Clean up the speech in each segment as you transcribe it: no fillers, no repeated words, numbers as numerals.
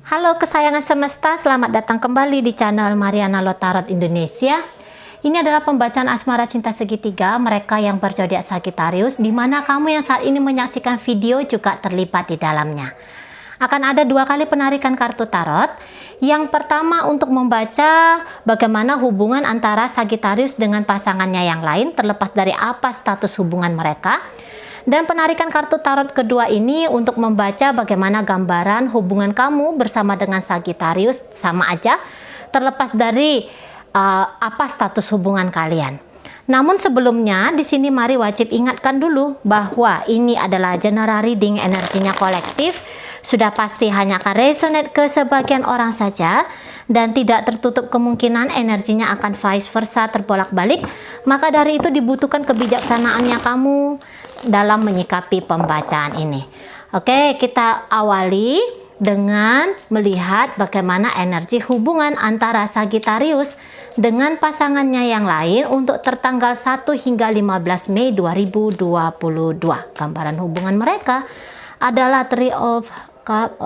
Halo kesayangan semesta, selamat datang kembali di channel Mariana Lotarot Indonesia. Ini adalah pembacaan asmara cinta segitiga mereka yang berzodiak Sagittarius, di mana kamu yang saat ini menyaksikan video juga terlibat di dalamnya. Akan ada 2 kali penarikan kartu tarot. Yang pertama untuk membaca bagaimana hubungan antara Sagittarius dengan pasangannya yang lain, terlepas dari apa status hubungan mereka. Dan penarikan kartu tarot kedua ini untuk membaca bagaimana gambaran hubungan kamu bersama dengan Sagittarius, sama aja terlepas dari apa status hubungan kalian. Namun sebelumnya di sini mari wajib ingatkan dulu bahwa ini adalah general reading, energinya kolektif. Sudah pasti hanya akan resonate ke sebagian orang saja dan tidak tertutup kemungkinan energinya akan vice versa, terbolak-balik. Maka dari itu dibutuhkan kebijaksanaannya kamu dalam menyikapi pembacaan ini. Oke, kita awali dengan melihat bagaimana energi hubungan antara Sagittarius dengan pasangannya yang lain untuk tertanggal 1 hingga 15 Mei 2022. Gambaran hubungan mereka adalah Three of Cup,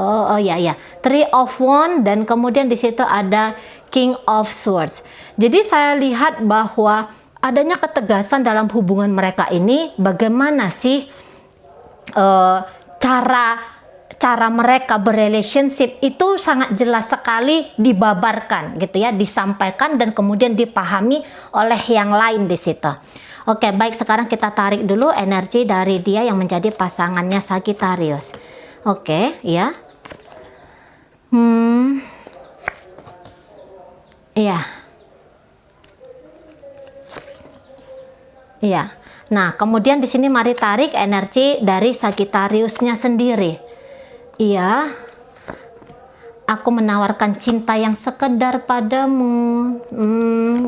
Three of Wands, dan kemudian di situ ada King of Swords. Jadi saya lihat bahwa adanya ketegasan dalam hubungan mereka ini. Bagaimana sih cara mereka berrelationship itu sangat jelas sekali dibabarkan gitu ya, disampaikan dan kemudian dipahami oleh yang lain di situ. Oke, baik, sekarang kita tarik dulu energi dari dia yang menjadi pasangannya Sagittarius. Oke, ya. Iya. Iya. Nah, kemudian di sini mari tarik energi dari Sagittariusnya sendiri. Iya. Aku menawarkan cinta yang sekedar padamu.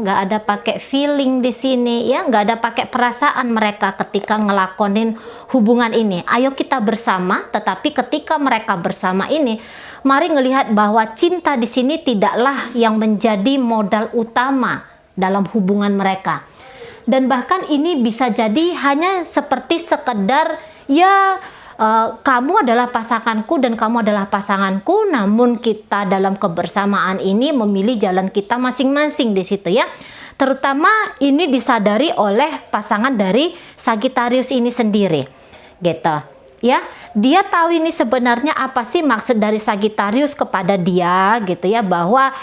Nggak ada pakai feeling di sini, ya, nggak ada pakai perasaan mereka ketika ngelakonin hubungan ini. Ayo kita bersama, tetapi ketika mereka bersama ini, mari ngelihat bahwa cinta di sini tidaklah yang menjadi modal utama dalam hubungan mereka. Dan bahkan ini bisa jadi hanya seperti sekedar ya, kamu adalah pasanganku dan kamu adalah pasanganku, namun kita dalam kebersamaan ini memilih jalan kita masing-masing di situ ya. Terutama ini disadari oleh pasangan dari Sagittarius ini sendiri, gitu ya. Dia tahu ini sebenarnya apa sih maksud dari Sagittarius kepada dia, gitu ya, bahwa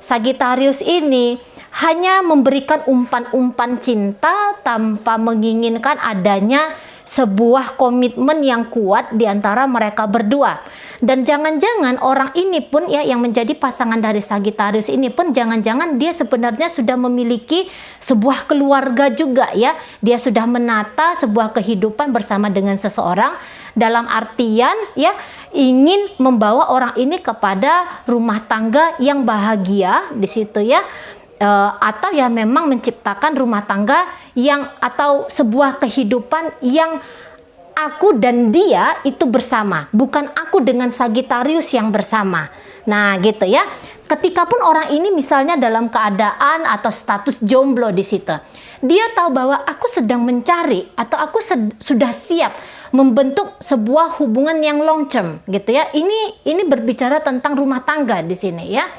Sagittarius ini hanya memberikan umpan-umpan cinta tanpa menginginkan adanya sebuah komitmen yang kuat di antara mereka berdua. Dan jangan-jangan orang ini pun ya, yang menjadi pasangan dari Sagittarius ini pun jangan-jangan dia sebenarnya sudah memiliki sebuah keluarga juga ya. Dia sudah menata sebuah kehidupan bersama dengan seseorang, dalam artian ya ingin membawa orang ini kepada rumah tangga yang bahagia di situ ya. Atau ya memang menciptakan rumah tangga yang, atau sebuah kehidupan yang aku dan dia itu bersama, bukan aku dengan Sagittarius yang bersama. Nah gitu ya. Ketika pun orang ini misalnya dalam keadaan atau status jomblo di situ, dia tahu bahwa aku sedang mencari atau aku sudah siap membentuk sebuah hubungan yang long term gitu ya. Ini berbicara tentang rumah tangga di sini ya.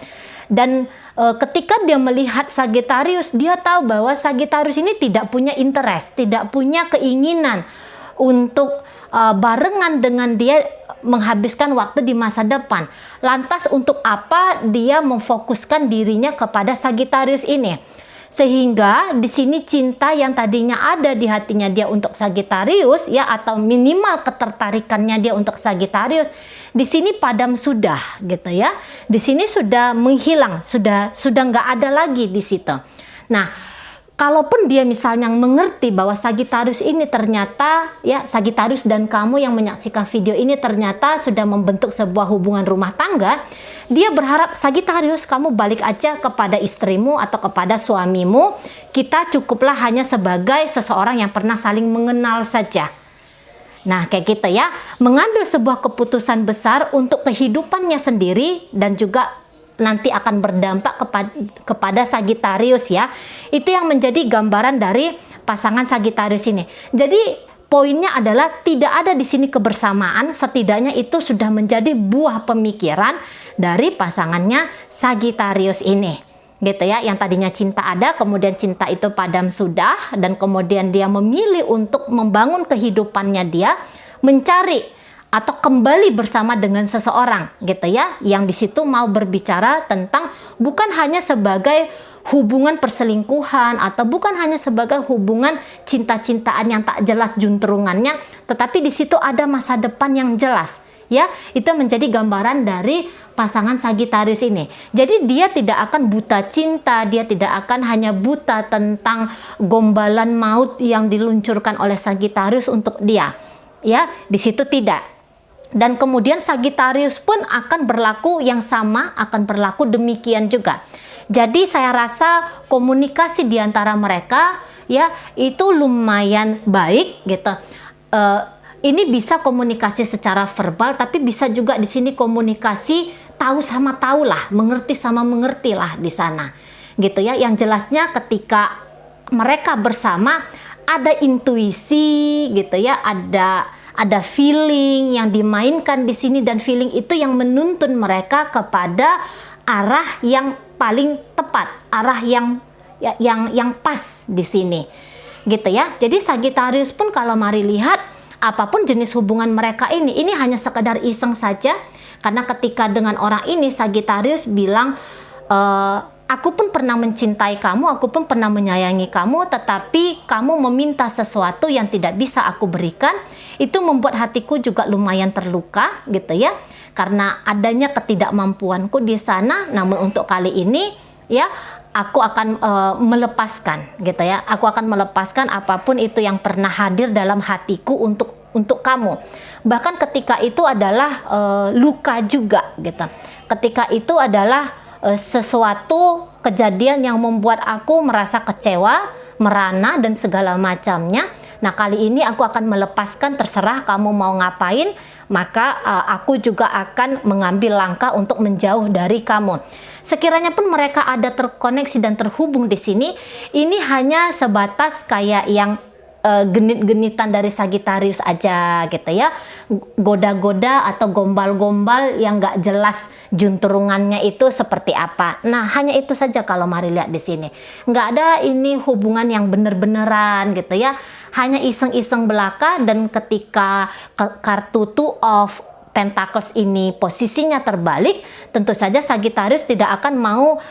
Dan ketika dia melihat Sagittarius, dia tahu bahwa Sagittarius ini tidak punya interest, tidak punya keinginan untuk barengan dengan dia menghabiskan waktu di masa depan. Lantas untuk apa dia memfokuskan dirinya kepada Sagittarius ini? Sehingga di sini cinta yang tadinya ada di hatinya dia untuk Sagittarius ya, atau minimal ketertarikannya dia untuk Sagittarius, di sini padam sudah gitu ya. Di sini sudah menghilang, sudah nggak ada lagi di situ. Nah, kalaupun dia misalnya mengerti bahwa Sagittarius ini ternyata ya, Sagittarius dan kamu yang menyaksikan video ini ternyata sudah membentuk sebuah hubungan rumah tangga, dia berharap Sagittarius kamu balik aja kepada istrimu atau kepada suamimu. Kita cukuplah hanya sebagai seseorang yang pernah saling mengenal saja. Nah kayak gitu ya, mengambil sebuah keputusan besar untuk kehidupannya sendiri dan juga nanti akan berdampak kepada Sagittarius ya. Itu yang menjadi gambaran dari pasangan Sagittarius ini. Jadi poinnya adalah tidak ada di sini kebersamaan, setidaknya itu sudah menjadi buah pemikiran dari pasangannya Sagittarius ini. Gitu ya, yang tadinya cinta ada, kemudian cinta itu padam sudah, dan kemudian dia memilih untuk membangun kehidupannya dia, mencari atau kembali bersama dengan seseorang, gitu ya, yang di situ mau berbicara tentang bukan hanya sebagai hubungan perselingkuhan atau bukan hanya sebagai hubungan cinta-cintaan yang tak jelas juntrungannya, tetapi di situ ada masa depan yang jelas. Ya, itu menjadi gambaran dari pasangan Sagittarius ini. Jadi dia tidak akan buta cinta, dia tidak akan hanya buta tentang gombalan maut yang diluncurkan oleh Sagittarius untuk dia. Ya, di situ tidak. Dan kemudian Sagittarius pun akan berlaku yang sama, akan berlaku demikian juga. Jadi saya rasa komunikasi di antara mereka ya itu lumayan baik gitu. Ini bisa komunikasi secara verbal, tapi bisa juga di sini komunikasi tahu sama tahu lah, mengerti sama mengerti lah di sana, gitu ya. Yang jelasnya ketika mereka bersama ada intuisi, gitu ya, ada feeling yang dimainkan di sini, dan feeling itu yang menuntun mereka kepada arah yang paling tepat, arah yang pas di sini, gitu ya. Jadi Sagittarius pun kalau mari lihat apapun jenis hubungan mereka ini hanya sekedar iseng saja, karena ketika dengan orang ini Sagittarius bilang, aku pun pernah mencintai kamu, aku pun pernah menyayangi kamu, tetapi kamu meminta sesuatu yang tidak bisa aku berikan. Itu membuat hatiku juga lumayan terluka, gitu ya, karena adanya ketidakmampuanku di sana. Namun untuk kali ini ya aku akan melepaskan, gitu ya. Aku akan melepaskan apapun itu yang pernah hadir dalam hatiku untuk kamu. Bahkan ketika itu adalah luka juga, gitu. Ketika itu adalah sesuatu kejadian yang membuat aku merasa kecewa, merana dan segala macamnya. Nah, kali ini aku akan melepaskan, terserah kamu mau ngapain, maka aku juga akan mengambil langkah untuk menjauh dari kamu. Sekiranya pun mereka ada terkoneksi dan terhubung di sini, ini hanya sebatas kayak yang genit-genitan dari Sagittarius aja, gitu ya, goda-goda atau gombal-gombal yang nggak jelas juntrungannya itu seperti apa. Nah, hanya itu saja kalau mari lihat di sini, nggak ada ini hubungan yang bener-beneran, gitu ya, hanya iseng-iseng belaka. Dan ketika kartu Two of Pentacles ini posisinya terbalik, tentu saja Sagittarius tidak akan mau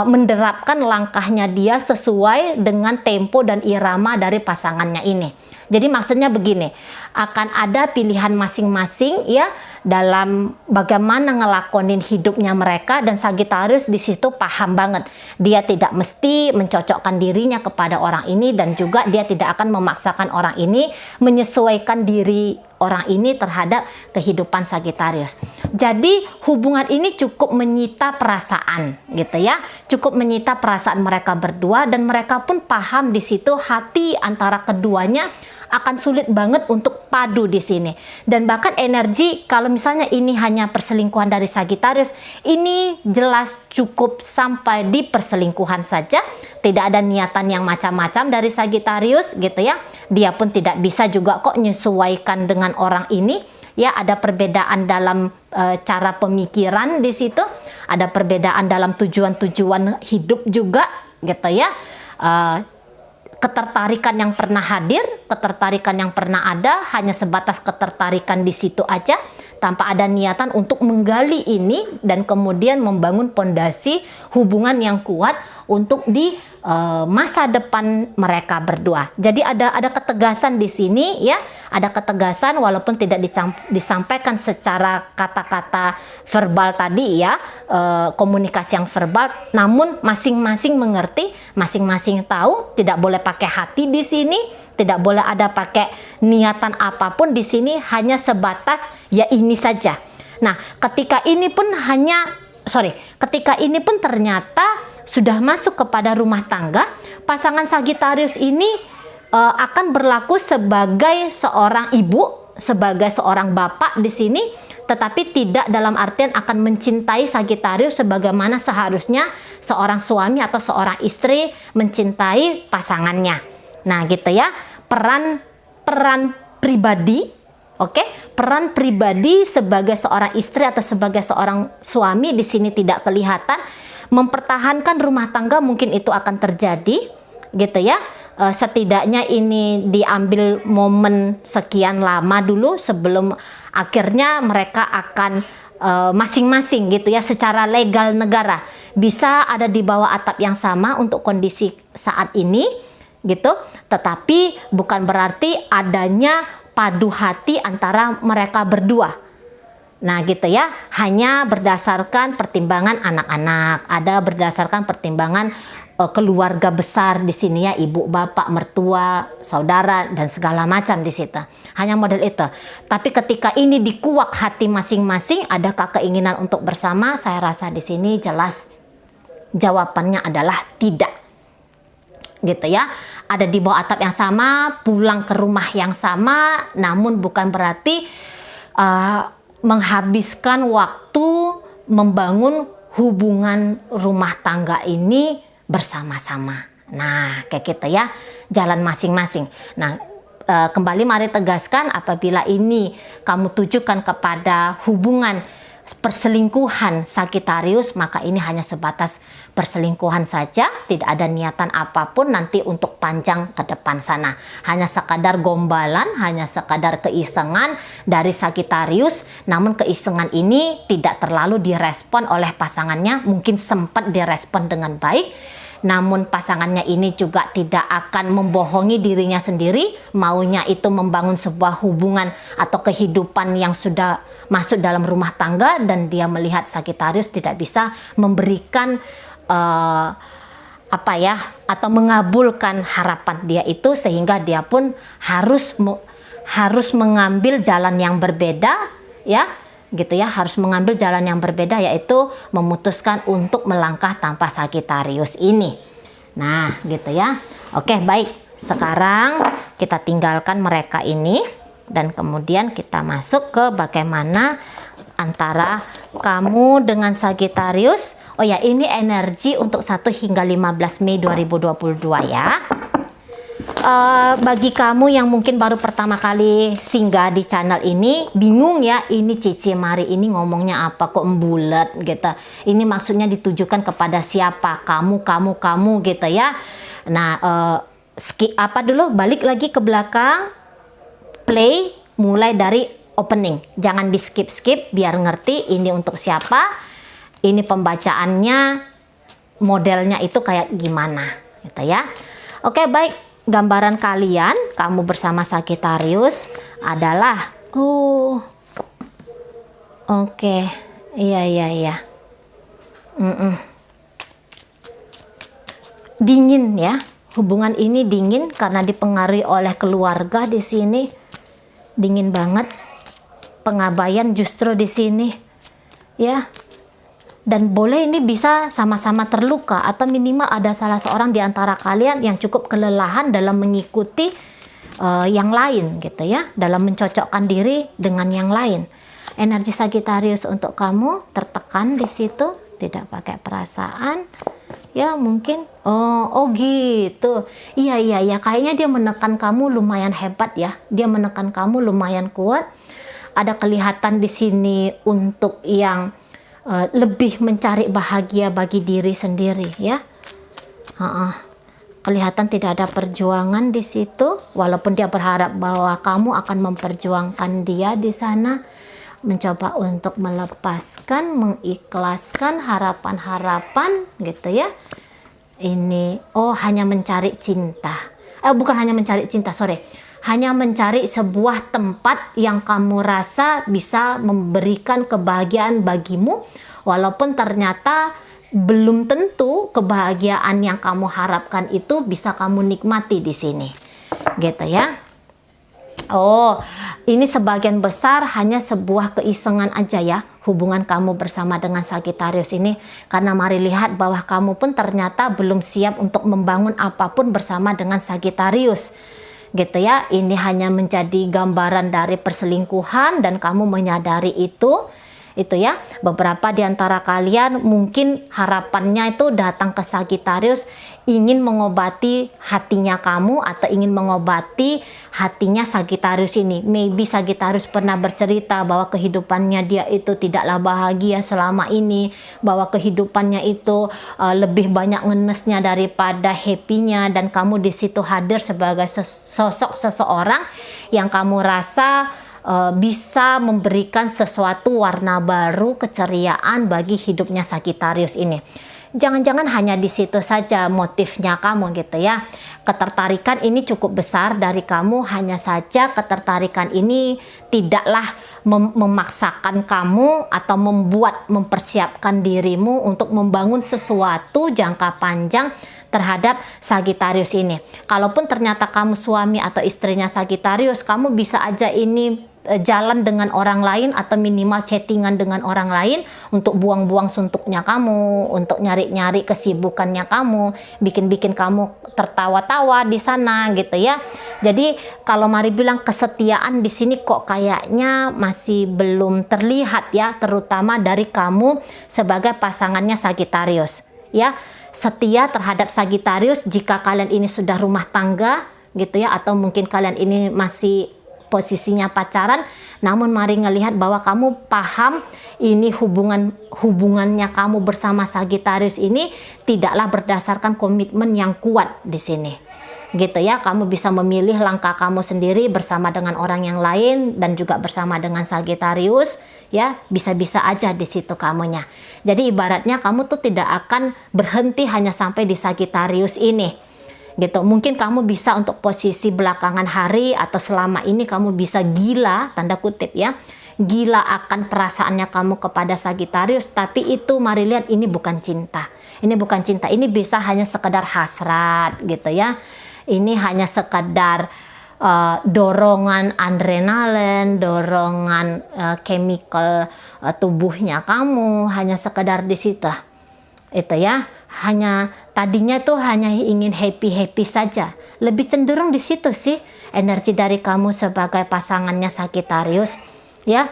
menerapkan langkahnya dia sesuai dengan tempo dan irama dari pasangannya ini. Jadi maksudnya begini, akan ada pilihan masing-masing ya dalam bagaimana ngelakonin hidupnya mereka, dan Sagittarius di situ paham banget. Dia tidak mesti mencocokkan dirinya kepada orang ini, dan juga dia tidak akan memaksakan orang ini menyesuaikan diri orang ini terhadap kehidupan Sagittarius. Jadi hubungan ini cukup menyita perasaan, gitu ya, cukup menyita perasaan mereka berdua, dan mereka pun paham di situ hati antara keduanya akan sulit banget untuk padu di sini. Dan bahkan energi, kalau misalnya ini hanya perselingkuhan dari Sagittarius, ini jelas cukup sampai di perselingkuhan saja. Tidak ada niatan yang macam-macam dari Sagittarius, gitu ya. Dia pun tidak bisa juga kok menyesuaikan dengan orang ini. Ya, ada perbedaan dalam cara pemikiran di situ, ada perbedaan dalam tujuan-tujuan hidup juga, gitu ya. Ketertarikan yang pernah hadir, ketertarikan yang pernah ada, hanya sebatas ketertarikan di situ aja, tanpa ada niatan untuk menggali ini dan kemudian membangun pondasi hubungan yang kuat untuk di masa depan mereka berdua. Jadi ada ketegasan di sini ya, ada ketegasan walaupun tidak disampaikan secara kata-kata verbal tadi ya, komunikasi yang verbal, namun masing-masing mengerti, masing-masing tahu, tidak boleh pakai hati di sini, tidak boleh ada pakai niatan apapun di sini, hanya sebatas ya ini saja. Nah, ketika ini pun ternyata sudah masuk kepada rumah tangga, pasangan Sagittarius ini akan berlaku sebagai seorang ibu, sebagai seorang bapak di sini, tetapi tidak dalam artian akan mencintai Sagittarius sebagaimana seharusnya seorang suami atau seorang istri mencintai pasangannya. Nah, gitu ya. Peran pribadi, peran pribadi sebagai seorang istri atau sebagai seorang suami di sini tidak kelihatan. Mempertahankan rumah tangga mungkin itu akan terjadi, gitu ya. Setidaknya ini diambil momen sekian lama dulu sebelum akhirnya mereka akan masing-masing gitu ya, secara legal negara bisa ada di bawah atap yang sama untuk kondisi saat ini gitu. Tetapi bukan berarti adanya padu hati antara mereka berdua. Nah gitu ya, hanya berdasarkan pertimbangan anak-anak, ada berdasarkan pertimbangan keluarga besar di sini ya, ibu, bapak, mertua, saudara dan segala macam di situ. Hanya model itu. Tapi ketika ini dikuak hati masing-masing, adakah keinginan untuk bersama? Saya rasa di sini jelas jawabannya adalah tidak. Gitu ya. Ada di bawah atap yang sama, pulang ke rumah yang sama, namun bukan berarti menghabiskan waktu membangun hubungan rumah tangga ini bersama-sama. Nah, kayak gitu ya, jalan masing-masing. Nah, kembali mari tegaskan, apabila ini kamu tujukan kepada hubungan perselingkuhan Sagittarius, maka ini hanya sebatas perselingkuhan saja, tidak ada niatan apapun nanti untuk panjang ke depan sana. Hanya sekadar gombalan, hanya sekadar keisengan dari Sagittarius, namun keisengan ini tidak terlalu direspon oleh pasangannya, mungkin sempat direspon dengan baik, namun pasangannya ini juga tidak akan membohongi dirinya sendiri, maunya itu membangun sebuah hubungan atau kehidupan yang sudah masuk dalam rumah tangga, dan dia melihat Sagittarius tidak bisa memberikan atau mengabulkan harapan dia itu, sehingga dia pun harus mengambil jalan yang berbeda ya. Gitu ya, harus mengambil jalan yang berbeda, yaitu memutuskan untuk melangkah tanpa Sagittarius ini. Nah gitu ya. Oke, baik, sekarang kita tinggalkan mereka ini dan kemudian kita masuk ke bagaimana antara kamu dengan Sagittarius. Oh ya, ini energi untuk 1 hingga 15 Mei 2022 ya. Bagi kamu yang mungkin baru pertama kali singgah di channel ini, bingung ya, ini Cici Mari ini ngomongnya apa kok embulet gitu. Ini maksudnya ditujukan kepada siapa? Kamu gitu ya. Nah, balik lagi ke belakang, play mulai dari opening. Jangan di skip biar ngerti ini untuk siapa. Ini pembacaannya, modelnya itu kayak gimana gitu ya. Oke, baik. Gambaran kalian, kamu bersama Sagittarius adalah iya. Dingin ya. Hubungan ini dingin karena dipengaruhi oleh keluarga di sini. Dingin banget. Pengabaian justru di sini. Ya. Dan boleh ini bisa sama-sama terluka, atau minimal ada salah seorang di antara kalian yang cukup kelelahan dalam mengikuti yang lain gitu ya, dalam mencocokkan diri dengan yang lain. Energi Sagittarius untuk kamu tertekan di situ, tidak pakai perasaan ya, mungkin gitu. Iya, kayaknya dia menekan kamu lumayan hebat ya, dia menekan kamu lumayan kuat. Ada kelihatan di sini untuk yang lebih mencari bahagia bagi diri sendiri ya. Kelihatan tidak ada perjuangan di situ, walaupun dia berharap bahwa kamu akan memperjuangkan dia di sana, mencoba untuk melepaskan, mengikhlaskan harapan-harapan gitu ya. Ini hanya mencari cinta. Bukan hanya mencari cinta, hanya mencari sebuah tempat yang kamu rasa bisa memberikan kebahagiaan bagimu, walaupun ternyata belum tentu kebahagiaan yang kamu harapkan itu bisa kamu nikmati di sini, gitu ya. Ini sebagian besar hanya sebuah keisengan aja ya, hubungan kamu bersama dengan Sagittarius ini, karena mari lihat bahwa kamu pun ternyata belum siap untuk membangun apapun bersama dengan Sagittarius. Gitu ya, ini hanya menjadi gambaran dari perselingkuhan dan kamu menyadari itu Itu ya, beberapa di antara kalian mungkin harapannya itu datang ke Sagittarius ingin mengobati hatinya kamu atau ingin mengobati hatinya Sagittarius ini. Maybe Sagittarius pernah bercerita bahwa kehidupannya dia itu tidaklah bahagia selama ini, bahwa kehidupannya itu lebih banyak ngenesnya daripada happy-nya, dan kamu di situ hadir sebagai sosok seseorang yang kamu rasa bisa memberikan sesuatu warna baru, keceriaan bagi hidupnya Sagittarius ini. Jangan-jangan hanya di situ saja motifnya kamu gitu ya. Ketertarikan ini cukup besar dari kamu, hanya saja ketertarikan ini tidaklah memaksakan kamu atau mempersiapkan dirimu untuk membangun sesuatu jangka panjang terhadap Sagittarius ini. Kalaupun ternyata kamu suami atau istrinya Sagittarius, kamu bisa aja ini jalan dengan orang lain atau minimal chattingan dengan orang lain untuk buang-buang suntuknya kamu, untuk nyari-nyari kesibukannya kamu, bikin-bikin kamu tertawa-tawa di sana gitu ya. Jadi kalau Mari bilang kesetiaan di sini kok kayaknya masih belum terlihat ya, terutama dari kamu sebagai pasangannya Sagittarius ya. Setia terhadap Sagittarius jika kalian ini sudah rumah tangga gitu ya, atau mungkin kalian ini masih posisinya pacaran, namun Mari ngelihat bahwa kamu paham ini hubungannya kamu bersama Sagittarius ini tidaklah berdasarkan komitmen yang kuat di sini. Gitu ya, kamu bisa memilih langkah kamu sendiri bersama dengan orang yang lain dan juga bersama dengan Sagittarius ya, bisa-bisa aja di situ kamunya. Jadi ibaratnya kamu tuh tidak akan berhenti hanya sampai di Sagittarius ini. Gitu. Mungkin kamu bisa untuk posisi belakangan hari atau selama ini kamu bisa gila, tanda kutip ya, gila akan perasaannya kamu kepada Sagittarius, tapi itu Mari lihat ini bukan cinta. Ini bukan cinta, ini bisa hanya sekedar hasrat gitu ya. Ini hanya sekedar dorongan adrenalin, dorongan chemical tubuhnya kamu, hanya sekedar di situ. Itu ya, hanya tadinya tuh hanya ingin happy saja. Lebih cenderung di situ sih energi dari kamu sebagai pasangannya Sagittarius ya.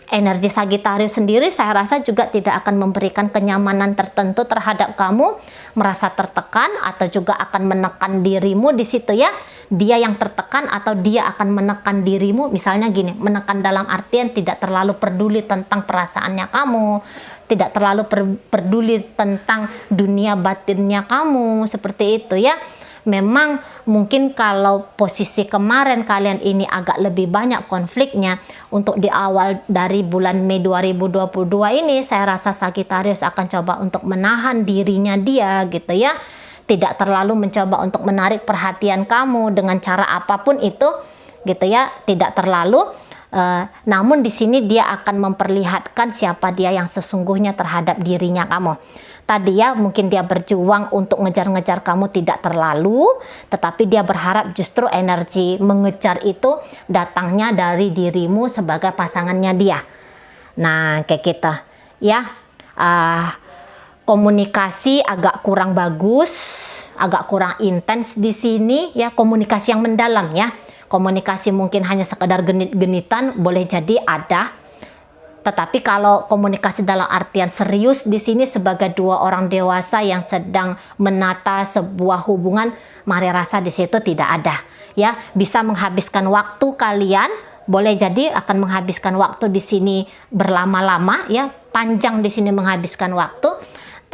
Energi Sagittarius sendiri saya rasa juga tidak akan memberikan kenyamanan tertentu terhadap kamu, merasa tertekan atau juga akan menekan dirimu di situ ya. Dia yang tertekan atau dia akan menekan dirimu, misalnya gini, menekan dalam artian tidak terlalu peduli tentang perasaannya kamu, tidak terlalu peduli tentang dunia batinnya kamu, seperti itu ya. Memang mungkin kalau posisi kemarin kalian ini agak lebih banyak konfliknya, untuk di awal dari bulan Mei 2022 ini saya rasa Sagittarius akan coba untuk menahan dirinya dia gitu ya. Tidak terlalu mencoba untuk menarik perhatian kamu dengan cara apapun itu gitu ya, tidak terlalu. Namun di sini dia akan memperlihatkan siapa dia yang sesungguhnya terhadap dirinya kamu. Tadi ya mungkin dia berjuang untuk ngejar-ngejar kamu tidak terlalu, tetapi dia berharap justru energi mengejar itu datangnya dari dirimu sebagai pasangannya dia. Nah kayak gitu ya. Komunikasi agak kurang bagus, agak kurang intens di sini ya, komunikasi yang mendalam ya. Komunikasi mungkin hanya sekedar genit-genitan boleh jadi ada, tetapi kalau komunikasi dalam artian serius di sini sebagai dua orang dewasa yang sedang menata sebuah hubungan, Mari rasa di situ tidak ada ya. Bisa menghabiskan waktu kalian, boleh jadi akan menghabiskan waktu di sini berlama-lama ya, panjang di sini menghabiskan waktu,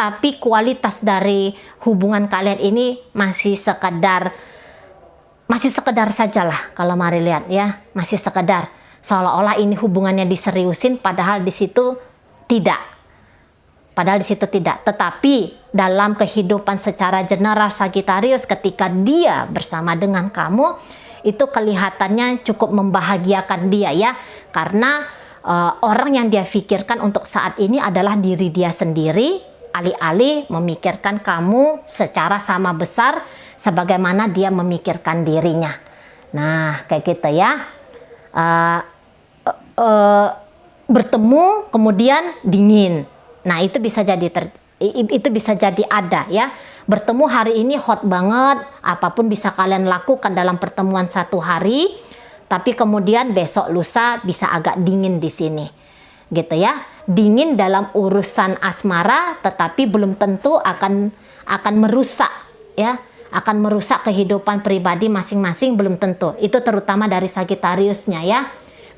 tapi kualitas dari hubungan kalian ini masih sekedar sajalah kalau Mari lihat ya, masih sekedar seolah-olah ini hubungannya diseriusin, padahal di situ tidak. Tetapi dalam kehidupan secara general Sagittarius, ketika dia bersama dengan kamu, itu kelihatannya cukup membahagiakan dia ya, karena orang yang dia pikirkan untuk saat ini adalah diri dia sendiri, alih-alih memikirkan kamu secara sama besar sebagaimana dia memikirkan dirinya. Nah kayak gitu ya. Bertemu kemudian dingin. Nah itu bisa jadi ada ya. Bertemu hari ini hot banget, apapun bisa kalian lakukan dalam pertemuan satu hari, tapi kemudian besok lusa bisa agak dingin di sini. gitu ya. Dingin dalam urusan asmara, tetapi belum tentu akan merusak ya, akan merusak kehidupan pribadi masing-masing, belum tentu. Itu terutama dari Sagittariusnya ya.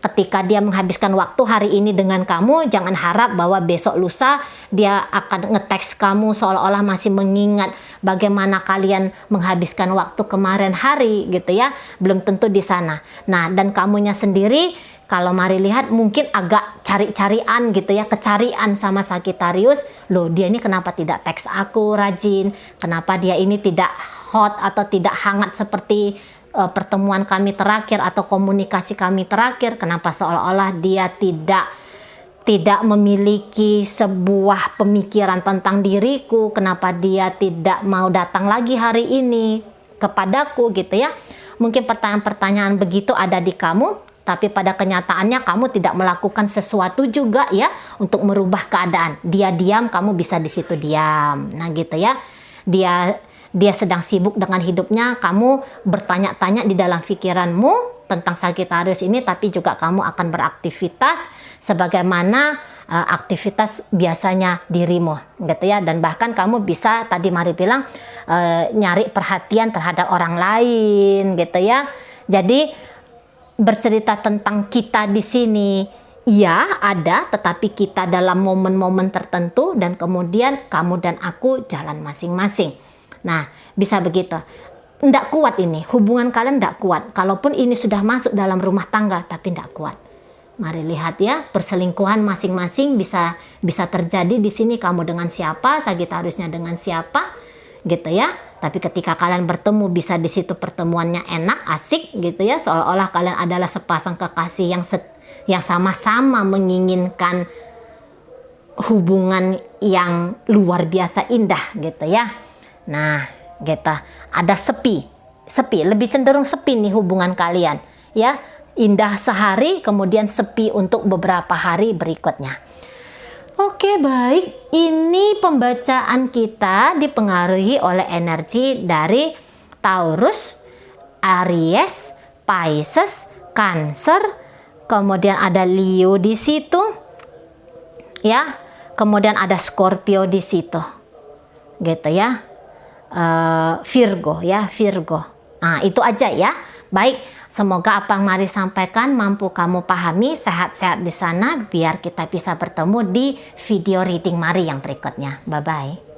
Ketika dia menghabiskan waktu hari ini dengan kamu, jangan harap bahwa besok lusa dia akan ngeteks kamu seolah-olah masih mengingat bagaimana kalian menghabiskan waktu kemarin hari gitu ya. Belum tentu di sana. Nah, dan kamunya sendiri kalau mari lihat mungkin agak cari-carian gitu ya, kecarian sama Sagittarius. Loh, dia ini kenapa tidak teks aku rajin? Kenapa dia ini tidak hot atau tidak hangat seperti pertemuan kami terakhir atau komunikasi kami terakhir? Kenapa seolah-olah dia tidak memiliki sebuah pemikiran tentang diriku? Kenapa dia tidak mau datang lagi hari ini kepadaku gitu ya? Mungkin pertanyaan-pertanyaan begitu ada di kamu, tapi pada kenyataannya kamu tidak melakukan sesuatu juga ya untuk merubah keadaan. Dia diam, kamu bisa di situ diam. Nah gitu ya. Dia sedang sibuk dengan hidupnya, kamu bertanya-tanya di dalam pikiranmu tentang Sagittarius ini, tapi juga kamu akan beraktivitas sebagaimana aktivitas biasanya dirimu gitu ya. Dan bahkan kamu bisa, tadi Mari bilang, nyari perhatian terhadap orang lain gitu ya. Jadi bercerita tentang kita di sini, iya ada, tetapi kita dalam momen-momen tertentu, dan kemudian kamu dan aku jalan masing-masing. Nah, bisa begitu. Nggak kuat ini, hubungan kalian nggak kuat. Kalaupun ini sudah masuk dalam rumah tangga, tapi nggak kuat. Mari lihat ya, perselingkuhan masing-masing bisa terjadi di sini. Kamu dengan siapa, Sagittariusnya dengan siapa, gitu ya. Tapi ketika kalian bertemu, bisa di situ pertemuannya enak, asik, gitu ya. Seolah-olah kalian adalah sepasang kekasih yang sama-sama menginginkan hubungan yang luar biasa indah, gitu ya. Nah, gitu. Ada sepi, lebih cenderung sepi nih hubungan kalian, ya. Indah sehari, kemudian sepi untuk beberapa hari berikutnya. Oke, baik. Ini pembacaan kita dipengaruhi oleh energi dari Taurus, Aries, Pisces, Cancer, kemudian ada Leo di situ, ya. Kemudian ada Scorpio di situ, gitu ya. Virgo ya, Virgo. Nah, itu aja ya. Baik, semoga apa yang Mari sampaikan mampu kamu pahami. Sehat-sehat di sana, biar kita bisa bertemu di video reading Mari yang berikutnya. Bye-bye.